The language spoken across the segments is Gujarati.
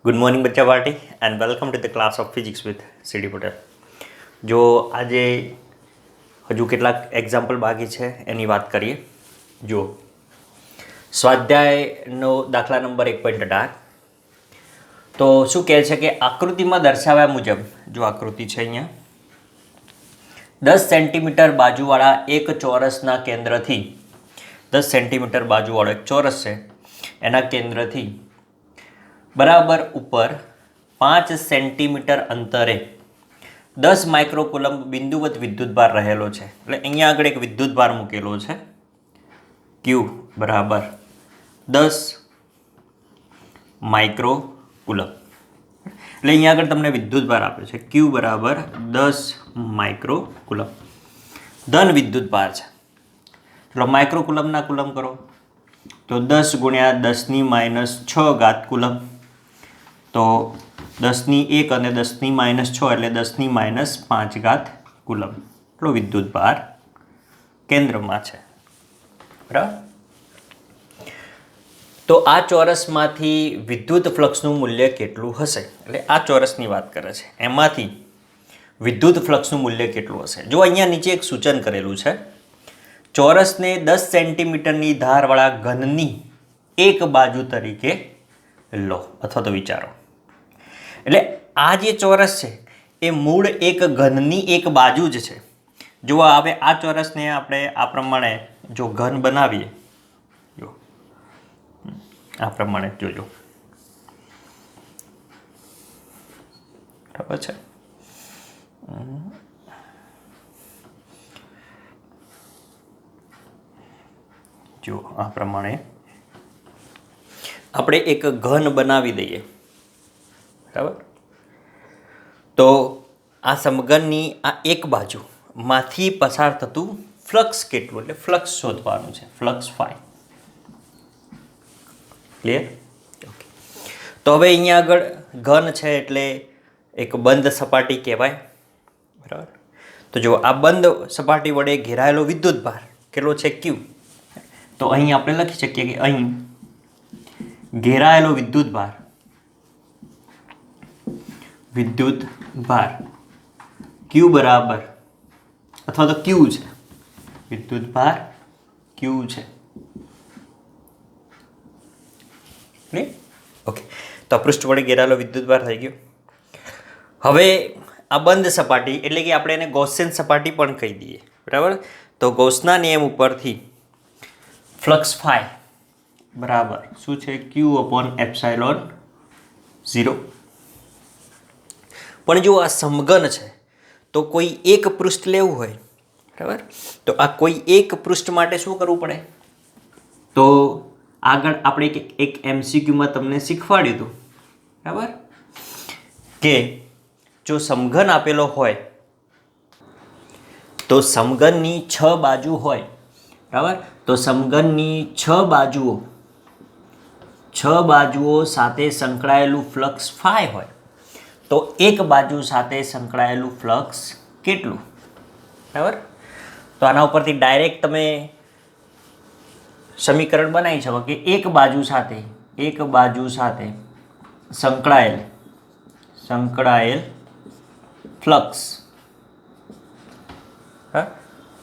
ગુડ મોર્નિંગ બચ્ચા party and welcome to the class of physics with CD Patel. જો આજે હજુ કેટલાક એક્ઝામ્પલ બાકી છે એની વાત કરીએ. જો સ્વાધ્યાયનો દાખલા નંબર 1.18 તો શું કહે છે કે આકૃતિમાં દર્શાવ્યા મુજબ, જો આકૃતિ છે અહીંયા, 10 સેન્ટીમીટર બાજુવાળા એક ચોરસના કેન્દ્રથી 10 સેન્ટીમીટર બાજુવાળો એક ચોરસ છે, એના કેન્દ્રથી બરાબર ઉપર 5 સેન્ટીમીટર અંતરે 10 માઇક્રોકુલમ્બ બિંદુવત વિદ્યુતભાર રહેલો છે. એટલે અહીંયા આગળ એક વિદ્યુતભાર મૂકેલો છે ક્યુ બરાબર 10 માઇક્રોકુલમ્બ. એટલે અહીંયા આગળ તમને વિદ્યુતભાર આપ્યો છે ક્યુ બરાબર 10 માઇક્રોકુલમ્બ. ધન વિદ્યુતભાર છે. ચલો માઇક્રોકુલમ્બના કુલમ કરો તો 10 ગુણ્યા 10⁻6 કુલમ, તો 10⁻1 અને 10⁻6 એટલે 10⁻5 કુલમ. એટલો વિદ્યુતભાર કેન્દ્રમાં છે. બરાબર. તો આ ચોરસમાંથી વિદ્યુત ફ્લક્સનું મૂલ્ય કેટલું હશે? એટલે આ ચોરસની વાત કરે છે, એમાંથી વિદ્યુત ફ્લક્સનું મૂલ્ય કેટલું હશે? જો અહીંયા નીચે એક સૂચન કરેલું છે, ચોરસને 10 સેન્ટીમીટરની ધારવાળા ઘનની એક બાજુ તરીકે લો અથવા તો વિચારો. એટલે આ જે ચોરસ છે એ મૂળ એક ઘનની એક બાજુ જ છે. જો હવે આ ચોરસને આપણે આ પ્રમાણે જો ઘન બનાવીએ, જો આ પ્રમાણે જોજો, બરાબર છે. જો આ પ્રમાણે આપણે એક ઘન બનાવી દઈએ, બરાબર. તો આ સમઘનની આ એક બાજુમાંથી પસાર થતું ફ્લક્સ કેટલું, એટલે ફ્લક્સ શોધવાનું છે, ફ્લક્સ ફાઈ. ક્લિયર? ઓકે. તો હવે અહીંયા આગળ ઘન છે એટલે એક બંધ સપાટી કહેવાય, બરાબર. તો જો આ બંધ સપાટી વડે ઘેરાયેલો વિદ્યુતભાર કેટલો છે? ક્યુ. તો અહીં આપણે લખી શકીએ કે અહીં ઘેરાયેલો વિદ્યુતભાર ક્યુ બરાબર, અથવા તો ક્યુ છે, વિદ્યુતભાર ક્યુ છે. ઓકે. તો આ પૃષ્ઠ વડે ઘેરાયેલો વિદ્યુતભાર થઈ ગયો. હવે આ બંધ સપાટી એટલે કે આપણે એને ગૌસિયન સપાટી પણ કહી દઈએ, બરાબર. તો ગૌસના નિયમ ઉપરથી ફ્લક્સ ફાઈ બરાબર શું છે? Q/ε0. પણ જો આ સમઘન છે તો કોઈ એક પૃષ્ઠ લેવું હોય, બરાબર, તો આ કોઈ એક પૃષ્ઠ માટે શું કરવું પડે? તો આગળ આપણે એક MCQમાં તમને શીખવાડ્યું હતું, બરાબર, કે જો સમઘન આપેલો હોય તો સમઘનની 6 બાજુ હોય, બરાબર, તો સમઘનની 6 બાજુઓ સાથે સંકળાયેલું ફ્લક્સ ફાઈ હોય તો એક બાજુ સાથે સંકળાયેલું ફ્લક્સ કેટલું? બરાબર. તો આના ઉપરથી ડાયરેક્ટ તમે સમીકરણ બનાવી શકો કે એક બાજુ સાથે સંકળાયેલ ફ્લક્સ,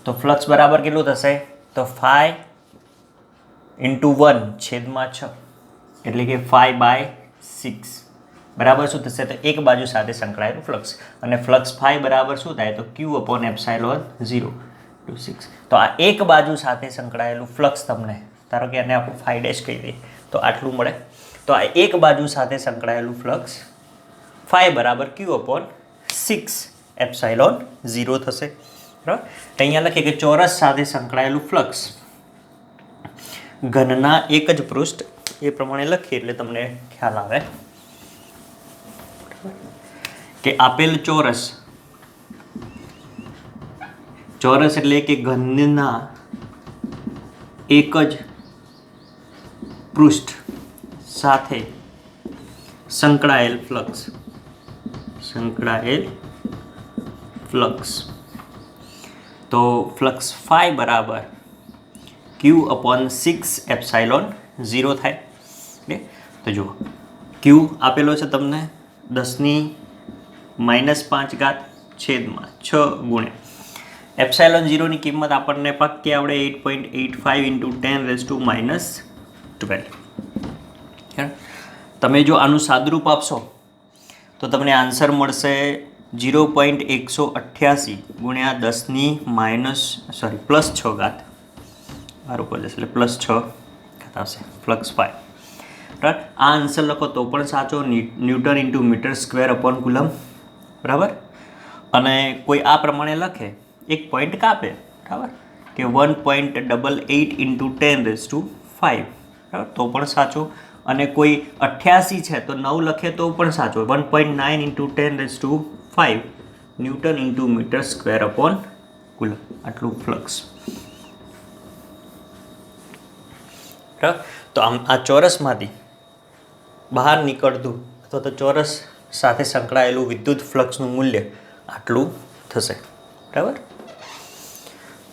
તો ફ્લક્સ બરાબર કેટલું થશે? તો 5×1/6 એટલે કે 5/6 બરાબર શું થશે? તો એક બાજુ સાથે સંકળાયેલું ફ્લક્સ, અને ફ્લક્સ ફાઈ બરાબર શું થાય? તો Q/ε0 to 6. તો આ એક બાજુ સાથે સંકળાયેલું ફ્લક્સ તમને, ધારો કે એને આપણે 5' કહી દઈએ તો આટલું મળે. તો આ એક બાજુ સાથે સંકળાયેલું ફ્લક્સ ફાઈ બરાબર Q/6ε0 થશે, બરાબર. અહીંયા લખીએ કે ચોરસ સાથે સંકળાયેલું ફ્લક્સ ઘનના એક જ પૃષ્ઠ, એ પ્રમાણે લખીએ એટલે તમને ખ્યાલ આવે કે આપેલ ચોરસ એટલે કે ઘનના એક જ પૃષ્ઠ સાથે સંકળાયેલ ફ્લક્સ, તો ફ્લક્સ ફાઈ બરાબર Q/6ε0 થાય. તો જુઓ ક્યુ આપેલો છે તમને 10⁻⁵ છેદમાં 6 ગુણ્યા એપ્સાઇલોન 0ની કિંમત આપણને પાક્કી આવડે 8.85 × 10⁻12. તમે જો આનું સાદરૂપ આપશો તો તમને આન્સર મળશે 0.188 ગુણ્યા 10⁻+6 બાર ઉપર જશે એટલે +6 આવશે +5. રાઈટ, આ આન્સર લખો તો પણ સાચો, newton into metre square upon coulomb. બરાબર. અને કોઈ આ પ્રમાણે લખે, એક પોઈન્ટ કાપે, બરાબર, કે 1.88 × 10⁵ બરાબર, તો પણ સાચો. અને કોઈ 88 છે તો 9 લખે તો પણ સાચો. 1.9 × 10⁵ newton into metre square upon coulomb, આટલું ફ્લક્સ. તો આમ આ ચોરસમાંથી બહાર નીકળતું અથવા તો ચોરસ સાથે સંકળાયેલું વિદ્યુત ફ્લક્સનું મૂલ્ય આટલું થશે. બરાબર.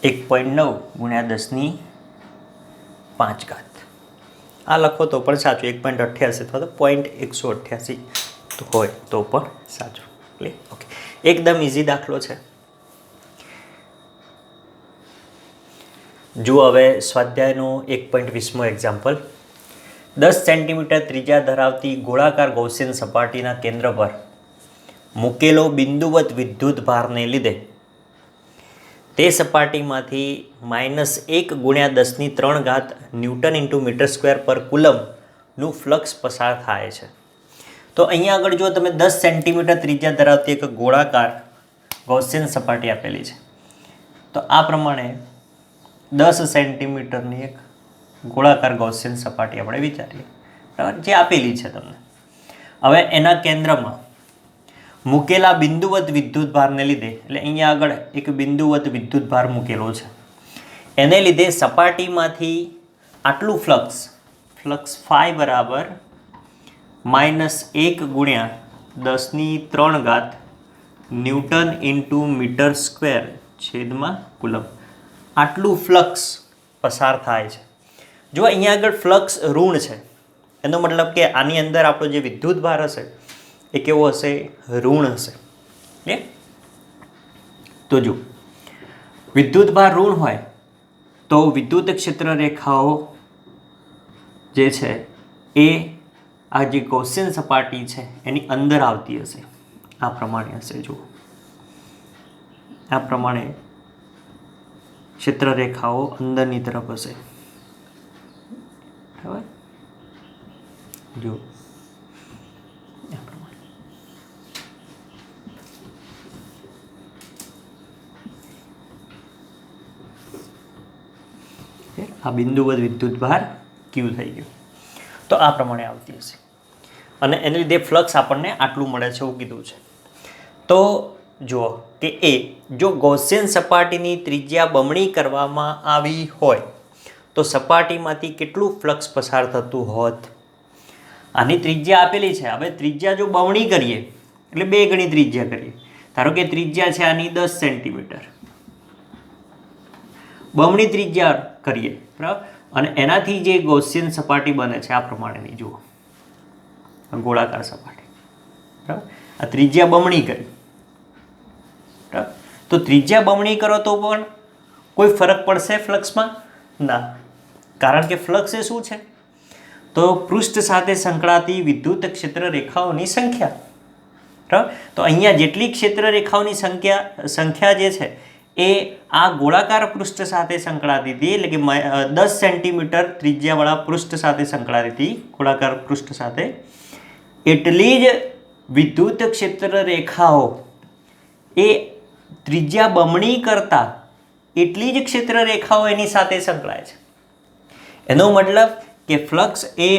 1.9 ગુણ્યા 10⁵. આ લખો તો પણ સાચું. 1.88 અથવા તો 0.188 હોય તો પણ સાચું. ઓકે, એકદમ ઇઝી દાખલો છે. જુઓ હવે સ્વાધ્યાયનો 1.20મો એક્ઝામ્પલ. 10 સેન્ટીમીટર ત્રિજ્યા ધરાવતી ગોળાકાર ગૌસિયન સપાટીના કેન્દ્ર પર મૂકેલો બિંદુવત વિદ્યુત ભારને લીધે તે સપાટીમાંથી -1 ગુણ્યા 10⁻³ ન્યૂટન ઇન્ટુ મીટર સ્ક્વેર પર કુલમનું ફ્લક્સ પસાર થાય છે. તો અહીંયા આગળ જો તમે 10 સેન્ટીમીટર ત્રિજ્યા ધરાવતી એક ગોળાકાર ગૌસિયન સપાટી આપેલી છે, તો આ પ્રમાણે 10 સેન્ટીમીટરની એક ગોળાકાર ગૌસિયન સપાટી આપણે વિચારીએ, બરાબર, જે આપેલી છે તમને. હવે એના કેન્દ્રમાં મૂકેલા બિંદુવત વિદ્યુત ભારને લીધે, એટલે અહીંયા આગળ એક બિંદુવત વિદ્યુત ભાર મૂકેલો છે, એને લીધે સપાટીમાંથી આટલું ફ્લક્સ ϕ બરાબર -1 ગુણ્યા 10⁻³ ન્યૂટન ઇન્ટુ મીટર સ્ક્વેર છેદમાં કુલમ, આટલું ફ્લક્સ પસાર થાય છે. જો અહીંયા આગળ ફ્લક્સ ઋણ છે, એનો મતલબ કે આની અંદર આપણો જે વિદ્યુત ભાર હશે એ કેવો હશે? ઋણ હશે. તો જો વિદ્યુત ભાર ઋણ હોય તો વિદ્યુત ક્ષેત્ર રેખાઓ જે છે એ આ જે ગૌસિયન સપાટી છે એની અંદર આવતી હશે. આ પ્રમાણે હશે. જુઓ, આ પ્રમાણે ક્ષેત્ર રેખાઓ અંદરની તરફ હશે. બરાબર. જો આ બિંદુવત વિદ્યુત ભાર ક્યુ થઈ ગયો. તો આ પ્રમાણે આવતી હશે અને એને લીધે ફ્લક્સ આપણને આટલું મળે છે એવું કીધું છે. તો જુઓ કે જો ગૌસિયન સપાટીની ત્રિજ્યા બમણી કરવામાં આવી હોય તો સપાટીમાંથી કેટલું ફ્લક્સ પસાર થતું હોત? આની ત્રિજ્યા આપેલી છે. હવે ત્રિજ્યા જો બમણી કરીએ એટલે 2 ગણી ત્રિજ્યા કરીએ. ધારો કે ત્રિજ્યા છે આની 10 સેન્ટીમીટર, બમણી ત્રિજ્યા કરીએ, બરાબર, અને એનાથી જે ગૌસિયન સપાટી બને છે આ પ્રમાણેની, જુઓ, ગોળાકાર સપાટી, બરાબર. આ ત્રિજ્યા બમણી કરી, બરાબર. તો ત્રિજ્યા બમણી કરો તો પણ કોઈ ફરક પડશે ફ્લક્સમાં? ના, કારણ કે ફ્લક્સ એ શું છે? તો પૃષ્ઠ સાથે સંકળાતી વિદ્યુત ક્ષેત્ર રેખાઓની સંખ્યા, બરાબર. તો અહીંયા જેટલી ક્ષેત્ર રેખાઓની સંખ્યા જે છે એ આ ગોળાકાર પૃષ્ઠ સાથે સંકળાતી હતી, એટલે કે 10 સેન્ટીમીટર ત્રિજ્યાવાળા પૃષ્ઠ સાથે સંકળાતી હતી, ગોળાકાર પૃષ્ઠ સાથે, એટલી જ વિદ્યુત ક્ષેત્ર રેખાઓ એ ત્રિજ્યા બમણી કરતા એટલી જ ક્ષેત્ર રેખાઓ એની સાથે સંકળાય છે. એનો મતલબ કે ફ્લક્સ એ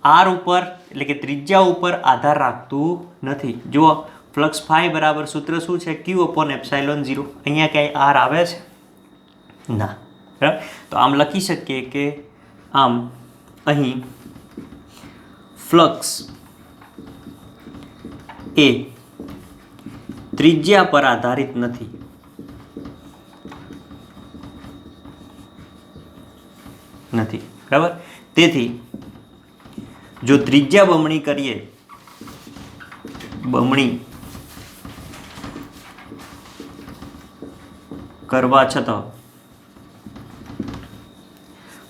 આર ઉપર, એટલે કે ત્રિજ્યા ઉપર આધાર રાખતું નથી. જુઓ, ફ્લક્સ ϕ બરાબર સૂત્ર શું છે? Q/ε0. અહીંયા ક્યાંય આર આવે છે? ના, બરાબર. તો આમ લખી શકીએ કે આમ અહીં ફ્લક્સ એ ત્રિજ્યા પર આધારિત નથી. બરાબર. તેથી જો ત્રિજ્યા બમણી કરીએ બમણી કરવા છતાં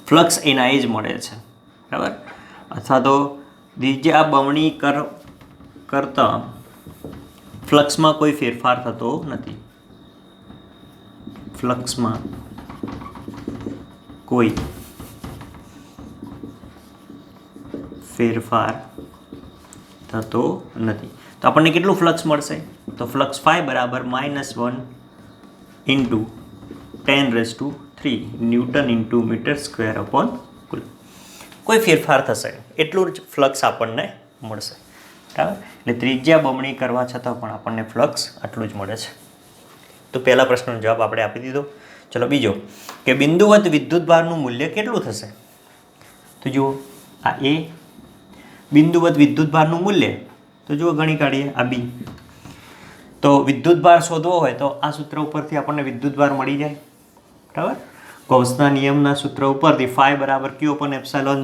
ફ્લક્સ એના એ જ મળે છે, બરાબર. અથવા તો ત્રિજ્યા બમણી કરતાં ફ્લક્સમાં કોઈ ફેરફાર થતો નથી. ફ્લક્સમાં કોઈ ફેરફાર થતો નથી. તો આપણને કેટલું ફ્લક્સ મળશે? તો ફ્લક્સ ફાઈ બરાબર -1 into 10⁻³ newton into metre square upon coulomb. કોઈ ફેરફાર થશે એટલું જ ફ્લક્સ આપણને મળશે, બરાબર. એટલે ત્રિજ્યા બમણી કરવા છતાં પણ આપણને ફ્લક્સ આટલું જ મળે છે. તો પહેલા પ્રશ્નનો જવાબ આપણે આપી દીધો. ચલો બીજો, કે બિંદુવત વિદ્યુતભારનું મૂલ્ય કેટલું થશે? તો જુઓ, આ એ બિંદુવત વિદ્યુતભારનું મૂલ્ય, તો જુઓ ગણી કાઢીએ. આ બી. તો વિદ્યુતભાર શોધવો હોય તો આ સૂત્ર ઉપરથી આપણને વિદ્યુતભાર મળી જાય, બરાબર. ગૌસના નિયમના સૂત્ર ઉપરથી ફાઈ બરાબર ક્યુ અપોન એપ્સાઇલોન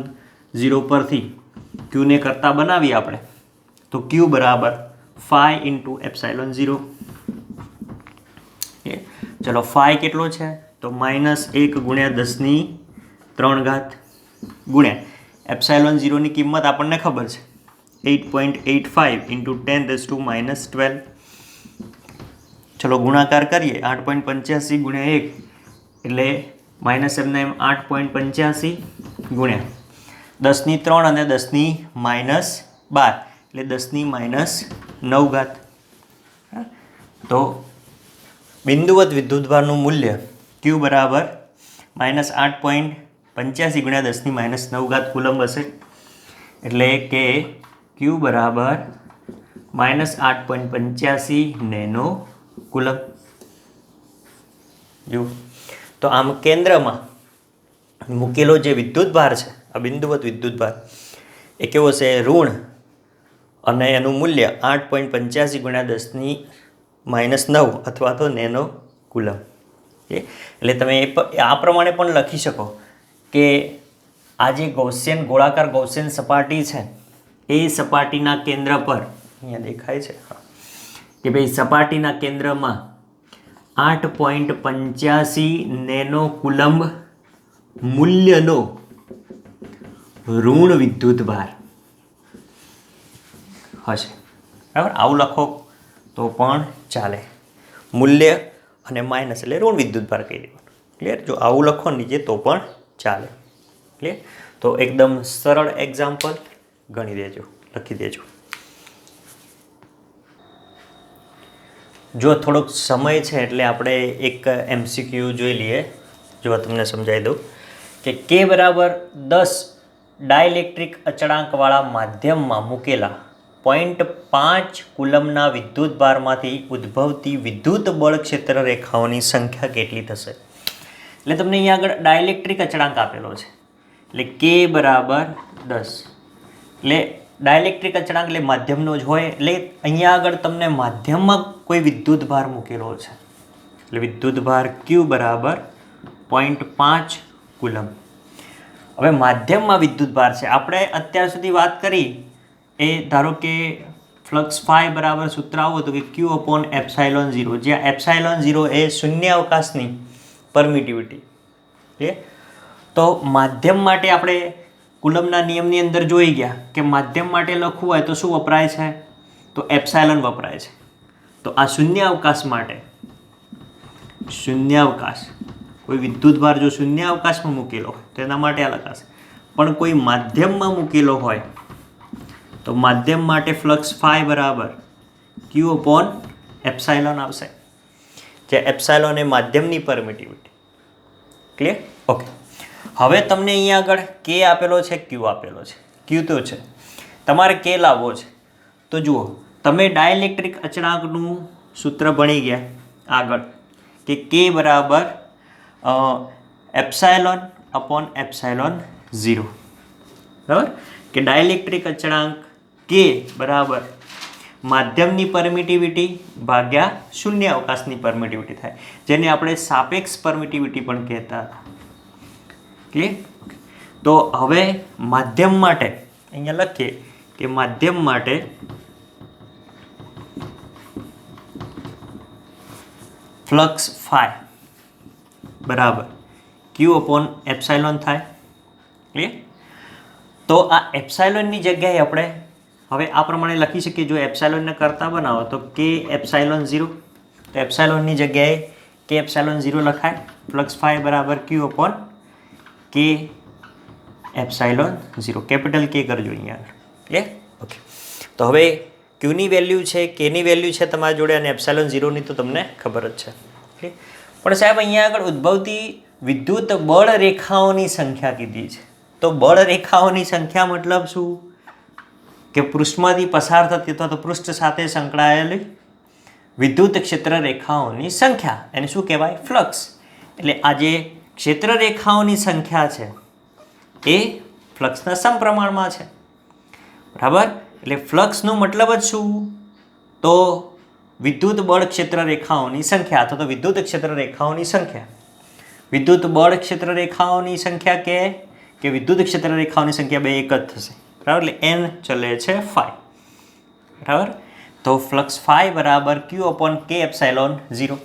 0 પરથી ક્યુને કરતા બનાવીએ આપણે, તો ક્યુ બરાબર ફાઈ ઇન્ટુ એપ્સાઇલોન 0. ચલો ફાઈ કેટલો છે? તો -1 × 10⁻³ ગુણ્યા એપ્સાઇલોન 0ની કિંમત આપણને ખબર છે 8.85 × 10⁻12. ચલો ગુણાકાર કરીએ. 8.85 ગુણ્યા 1 એટલે -8.85 ગુણ્યા 10⁻³ અને 10⁻12 એટલે 10⁻9. તો બિંદુવત વિદ્યુતભારનું મૂલ્ય ક્યુ બરાબર -8.85 ગુણ્યા 10⁻9 કુલમ હશે. એટલે કે ક્યુ બરાબર -8.85 નેનો કુલમ. જો તો આમ કેન્દ્રમાં મૂકેલો જે વિદ્યુતભાર છે, આ બિંદુવત વિદ્યુતભાર, એ કેવો છે? ઋણ, અને એનું મૂલ્ય 8.85 ગુણ્યા 10⁻9 અથવા તો નેનો કુલમ. એટલે તમે આ પ્રમાણે પણ લખી શકો કે આ જે ગૌસિયન ગોળાકાર ગૌસિયન સપાટી છે, એ સપાટીના કેન્દ્ર પર અહીંયા દેખાય છે કે ભાઈ સપાટીના કેન્દ્રમાં 8.85 નેનો કુલમ્બ મૂલ્યનો ઋણ વિદ્યુતભાર હશે, બરાબર. આવું લખો તો પણ ચાલે. મૂલ્ય અને માઇનસ એટલે ઋણ વિદ્યુતભાર કહી દેવાનું. ક્લિયર? જો આવું લખો નીચે તો પણ ચાલે. ક્લિયર? તો એકદમ સરળ એક્ઝામ્પલ ગણી દેજો, લખી દેજો. જો થોડોક સમય છે એટલે આપણે એક MCQ જોઈ લઈએ. જો તમને સમજાવી દઉં કે K બરાબર 10 ડાયલેક્ટ્રિક અચળાંકવાળા માધ્યમમાં મૂકેલા 0.5 કુલમના વિદ્યુતભારમાંથી ઉદ્ભવતી વિદ્યુત બળ ક્ષેત્ર રેખાઓની સંખ્યા કેટલી થશે? એટલે તમને અહીંયા આગળ ડાયલેક્ટ્રિક અચળાંક આપેલો છે, એટલે K બરાબર 10. એટલે ડાયલેક્ટ્રિક અચળાંક એટલે માધ્યમનો જ હોય, એટલે અહીંયા આગળ તમને માધ્યમમાં કોઈ વિદ્યુતભાર મૂકેલો છે, એટલે વિદ્યુતભાર Q બરાબર 0.5 કુલમ. હવે માધ્યમમાં વિદ્યુતભાર છે, આપણે અત્યાર સુધી વાત કરી એ ધારો કે ફ્લક્સ ફાઈ બરાબર સૂત્ર આવું હતું કે Q અપોન એપ્સાઇલોન 0, જ્યાં એપ્સાઇલોન 0 એ શૂન્યાવકાશની પરમિટિવિટી છે. તો માધ્યમ માટે આપણે કુલમના નિયમની અંદર જોઈ ગયા કે માધ્યમ માટે લખવું હોય તો શું વપરાય છે? તો એપ્સાઇલોન વપરાય છે. તો આ શૂન્યાવકાશ માટે, શૂન્યાવકાશ કોઈ વિદ્યુતભાર જો શૂન્યાવકાશમાં મૂકેલો હોય તો એના માટે આ લખાશે. પણ કોઈ માધ્યમમાં મૂકેલો હોય તો માધ્યમ માટે ફ્લક્સ ફાઈ બરાબર Q અપોન એપ્સાઇલોન આવશે, જે એપ્સાઇલોન એ માધ્યમની પરમિટિવિટી. ક્લિયર? ઓકે. હવે તમને અહીંયા આગળ K આપેલો છે, Q આપેલો છે. Q તો છે, તમારે K લાવવો છે. તો જુઓ, તમે ડાયલેક્ટ્રિક અચળાંકનું સૂત્ર ભણી ગયા આગળ કે K બરાબર એપ્સાઇલોન અપોન એપ્સાઇલોન 0, બરાબર. કે ડાયલેક્ટ્રિક અચળાંક K બરાબર માધ્યમની પરમિટિવિટી ભાગ્યા શૂન્યાવકાશની પરમિટિવિટી થાય, જેને આપણે સાપેક્ષ પરમિટિવિટી પણ કહેતા હતા. ક્લિયર? તો હવે માધ્યમ માટે અહીંયા લખીએ કે માધ્યમ માટે ફ્લક્સ ફાઈ બરાબર ક્યુ અપોન એપ્સાઇલોન થાય. ક્લિયર? તો આ એપ્સાઇલોનની જગ્યાએ આપણે હવે આ પ્રમાણે લખી શકીએ. જો એપ્સાઇલોનને કરતા બનાવો તો કે એપ્સાઇલોન 0, તો એપ્સાઇલોનની જગ્યાએ કે એપ્સાઇલોન 0 લખાય. ફ્લક્સ ફાઈ બરાબર ક્યુ અપોન કે એપ્સાઇલોન 0, કેપિટલ કે કરજો અહીંયા. ક્લિયર? ઓકે. તો હવે ક્યુની વેલ્યુ છે, કેની વેલ્યુ છે તમારી જોડે અને એપ્સાઇલોન 0ની તો તમને ખબર જ છે. ક્લિયર? પણ સાહેબ અહીંયા આગળ ઉદ્ભવતી વિદ્યુત બળ રેખાઓની સંખ્યા કીધી છે. તો બળ રેખાઓની સંખ્યા મતલબ શું? કે પૃષ્ઠમાંથી પસાર થતી અથવા તો પૃષ્ઠ સાથે સંકળાયેલી વિદ્યુત ક્ષેત્ર રેખાઓની સંખ્યા, એને શું કહેવાય? ફ્લક્સ. એટલે આ જે ક્ષેત્ર રેખાઓની સંખ્યા છે એ ફ્લક્સના સમપ્રમાણમાં છે. બરાબર? એટલે ફ્લક્સનો મતલબ જ શું? તો વિદ્યુત બળ ક્ષેત્ર રેખાઓની સંખ્યા અથવા તો વિદ્યુત ક્ષેત્ર રેખાઓની સંખ્યા. વિદ્યુત બળ ક્ષેત્ર રેખાઓની સંખ્યા કે વિદ્યુત ક્ષેત્ર રેખાઓની સંખ્યા બે એક જ થશે. બરાબર? એટલે એન ચલે છે ફાઈ. બરાબર? તો ફ્લક્સ ફાઈ બરાબર ક્યુ અપોન કે એપ્સાઇલોન 0.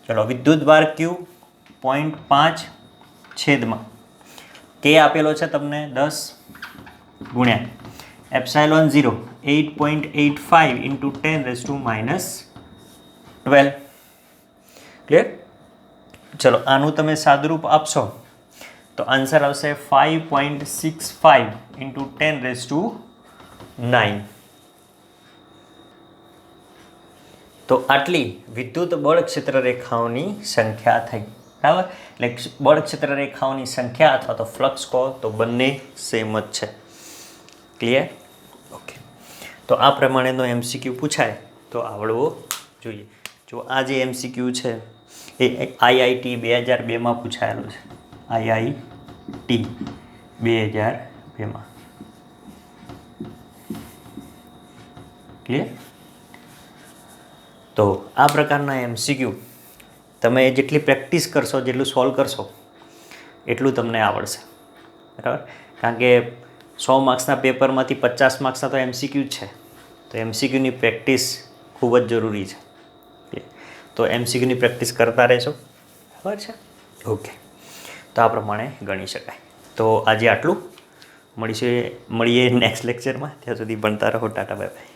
ચલો વિદ્યુત ભાર ક્યુ 0.5 છેદમાં કે આપેલો છે તમને 10 ગુણ્યા એપ્સાઇલોન 0 8.85 ઇન્ટુ 10⁻⁻12. ક્લિયર? ચલો આનું તમે સાદુરૂપ આપશો તો આન્સર આવશે 5.65 ઇન્ટુ 10⁻9. તો આટલી વિદ્યુત બળ ક્ષેત્ર રેખાઓની સંખ્યા થઈ. બરાબર? એટલે બળ ક્ષેત્ર રેખાઓની સંખ્યા અથવા તો ફ્લક્સ કહો તો બંને સેમ જ છે. ક્લિયર? ઓકે. તો આ પ્રમાણેનો એમસીક્યુ પૂછાય તો આવડવો જોઈએ. જો આ જે એમસીક્યુ છે એ આઈઆઈટી 2002માં પૂછાયેલું છે. આઈઆઈટી 2002માં. ક્લિયર? તો આ પ્રકારના એમસીક્યુ તમે જેટલી પ્રેક્ટિસ કરશો, જેટલું સોલ્વ કરશો એટલું તમને આવડશે. બરાબર? કારણ કે 100 માર્ક્સના પેપરમાંથી 50 માર્ક્સના તો એમસીક્યુ જ છે. તો એમસીક્યુની પ્રેક્ટિસ ખૂબ જ જરૂરી છે. તો એમસીક્યુની પ્રેક્ટિસ કરતા રહેશો. બરાબર છે? ઓકે. તો આ પ્રમાણે ગણી શકાય. તો આજે આટલું. મળીએ નેક્સ્ટ લેક્ચરમાં. ત્યાં સુધી ભણતા રહો. Tata bye bye.